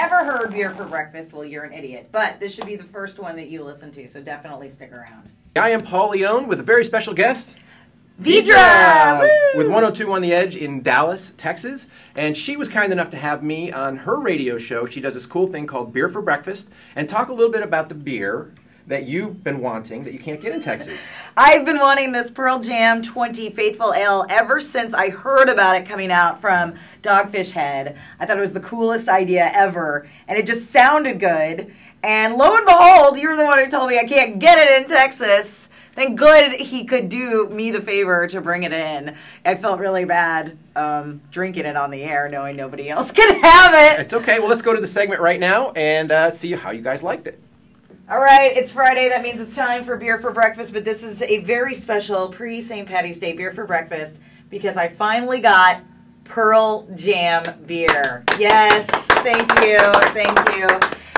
never heard Beer for Breakfast, well, you're an idiot. But this should be the first one that you listen to, so definitely stick around. I am Paul Leone with a very special guest. Vydra! With 102.1 The Edge in Dallas, Texas. And she was kind enough to have me on her radio show. She does this cool thing called Beer for Breakfast and talk a little bit about the beer that you've been wanting that you can't get in Texas. I've been wanting this Pearl Jam 20 Faithful Ale ever since I heard about it coming out from Dogfish Head. I thought it was the coolest idea ever, and it just sounded good. And lo and behold, you were the one who told me I can't get it in Texas. Thank good he could do me the favor to bring it in. I felt really bad drinking it on the air, knowing nobody else can have it. It's okay. Well, let's go to the segment right now and see how you guys liked it. All right, it's Friday. That means it's time for Beer for Breakfast, but this is a very special pre-St. Patty's Day Beer for Breakfast because I finally got Pearl Jam beer. Yes, thank you, thank you.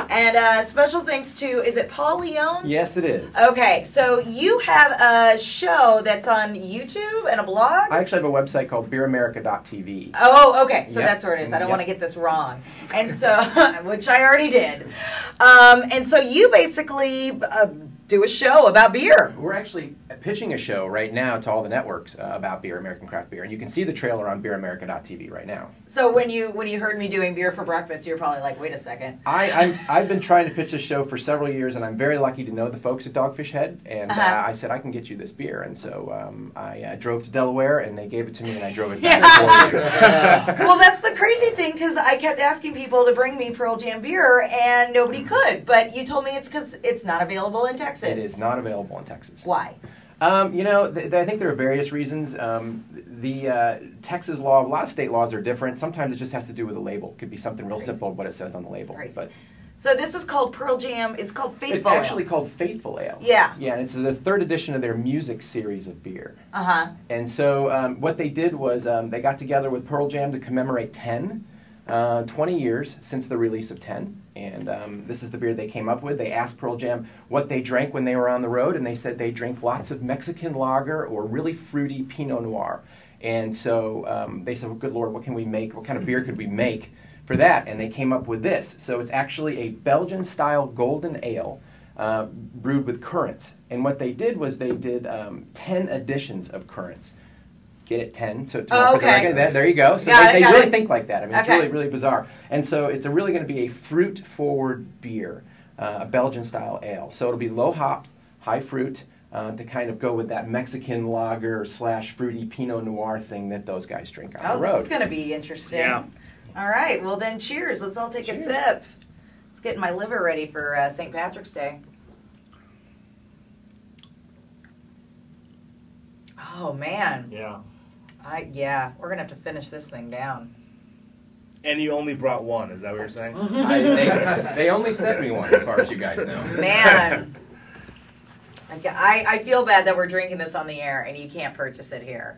And special thanks to, is it Paul Leone? Yes, it is. Okay, so you have a show that's on YouTube and a blog? I actually have a website called beeramerica.tv. Oh, okay, so Yep. that's where it is. I don't Yep. want to get this wrong. And so, which I already did. And so you basically do a show about beer. We're actually pitching a show right now to all the networks about beer, American craft beer, and you can see the trailer on beeramerica.tv right now. So when you heard me doing Beer for Breakfast, you're probably like, wait a second. I've been trying to pitch this show for several years, and I'm very lucky to know the folks at Dogfish Head, and I said, I can get you this beer, and so I drove to Delaware, and they gave it to me, and I drove it back for you. Well, that's the crazy thing, because I kept asking people to bring me Pearl Jam beer, and nobody could, but you told me it's because it's not available in Texas. It is not available in Texas. Why? You know, I think there are various reasons. The Texas law, a lot of state laws are different. Sometimes it just has to do with the label. It could be something real simple, what it says on the label. But so this is called Pearl Jam. It's called Faithful It's actually called Faithful Ale. Yeah. Yeah, and it's the third edition of their music series of beer. Uh-huh. And so what they did was they got together with Pearl Jam to commemorate 20 years since the release of 10. And this is the beer they came up with. They asked Pearl Jam what they drank when they were on the road, and they said they drank lots of Mexican lager or really fruity Pinot Noir. And so they said, well, good Lord, what can we make? What kind of beer could we make for that? And they came up with this. So it's actually a Belgian-style golden ale brewed with currants. And what they did was they did 10 editions of currants. Get it, 10. So okay. There you go. So they really think like that. I mean, it's really, really bizarre. And so it's really going to be a fruit-forward beer, a Belgian-style ale. So it'll be low hops, high fruit, to kind of go with that Mexican lager / fruity Pinot Noir thing that those guys drink on the road. This is going to be interesting. Yeah. All right. Well, then, cheers. Let's all take a sip. Let's get my liver ready for St. Patrick's Day. Oh, man. Yeah. Yeah, we're going to have to finish this thing down. And you only brought one, is that what you're saying? They only sent me one, as far as you guys know. Man. I feel bad that we're drinking this on the air and you can't purchase it here.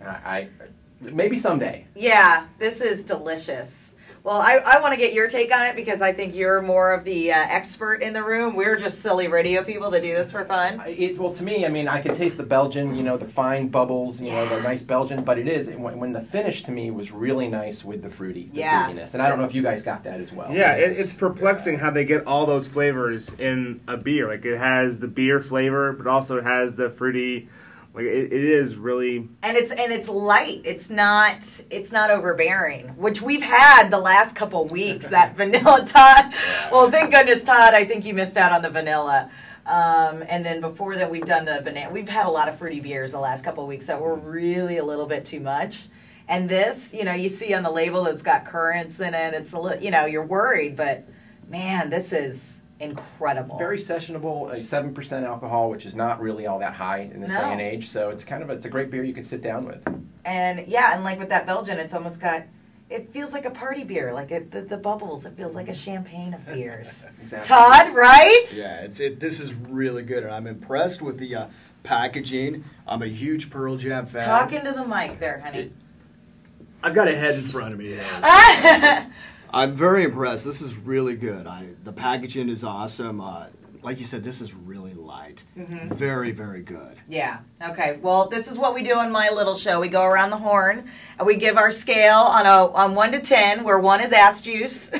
Maybe someday. Yeah, this is delicious. Well, I want to get your take on it because I think you're more of the expert in the room. We're just silly radio people that do this for fun. Well, to me, I mean, I could taste the Belgian, you know, the fine bubbles, you know, the nice Belgian, but it is, when the finish to me was really nice with the fruitiness. And I don't know if you guys got that as well. Yeah, it's perplexing how they get all those flavors in a beer. Like, it has the beer flavor, but also it has the fruity. Like it is really, and it's light. It's not overbearing, which we've had the last couple weeks. That vanilla, Todd. Well, thank goodness, Todd. I think you missed out on the vanilla. And then before that, we've done the banana. We've had a lot of fruity beers the last couple weeks that were really a little bit too much. And this, you know, you see on the label it's got currants in it. It's a little, you know, you're worried, but man, this is incredible. Very sessionable, 7% alcohol, which is not really all that high in this day and age. So it's it's a great beer you can sit down with. And yeah, and like with that Belgian, it's almost got, it feels like a party beer, like the bubbles. It feels like a champagne of beers. Exactly. Todd, right? Yeah, this is really good, and I'm impressed with the packaging. I'm a huge Pearl Jam fan. Talk into the mic there, honey. I've got a head in front of me here. I'm very impressed. This is really good. The packaging is awesome. like you said, this is really light. Mm-hmm. Very, very good. Yeah. Okay. Well, this is what we do on my little show. We go around the horn and we give our scale on 1 to 10, where 1 is ass juice,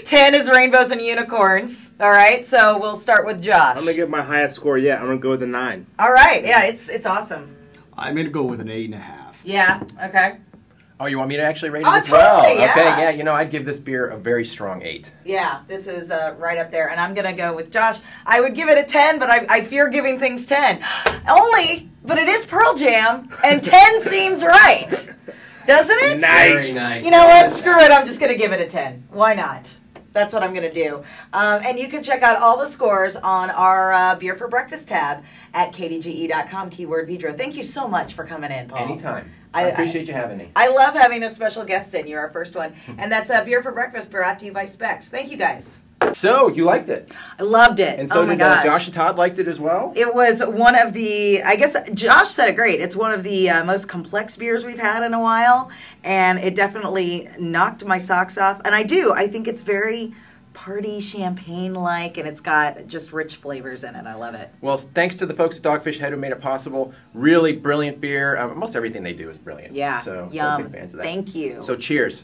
10 is rainbows and unicorns. All right. So we'll start with Josh. I'm gonna give my highest score yet. I'm gonna go with a 9. All right. Yeah. It's awesome. I'm going to go with an 8.5. Yeah. Okay. Oh, you want me to actually rate it Oh, as well? totally, yeah. Okay, yeah, you know, I'd give this beer a very strong 8. Yeah, this is right up there. And I'm going to go with Josh. I would give it a 10, but I fear giving things 10. But it is Pearl Jam, and 10 seems right. Doesn't it? Nice. Very nice. You know what? Screw it. I'm just going to give it a 10. Why not? That's what I'm going to do. And you can check out all the scores on our Beer for Breakfast tab at kdge.com, keyword Vydra. Thank you so much for coming in, Paul. Anytime. I appreciate you having me. I love having a special guest in. You're our first one. And that's Beer for Breakfast brought to you by Specs. Thank you, guys. So, you liked it. I loved it. And so oh my did gosh. Josh and Todd liked it as well? It was one of the, I guess Josh said it great. It's one of the most complex beers we've had in a while. And it definitely knocked my socks off. And I think it's very party champagne-like, and it's got just rich flavors in it. I love it. Well, thanks to the folks at Dogfish Head who made it possible. Really brilliant beer. Almost everything they do is brilliant. Yeah, So yum. big fans of that. Thank you. So cheers.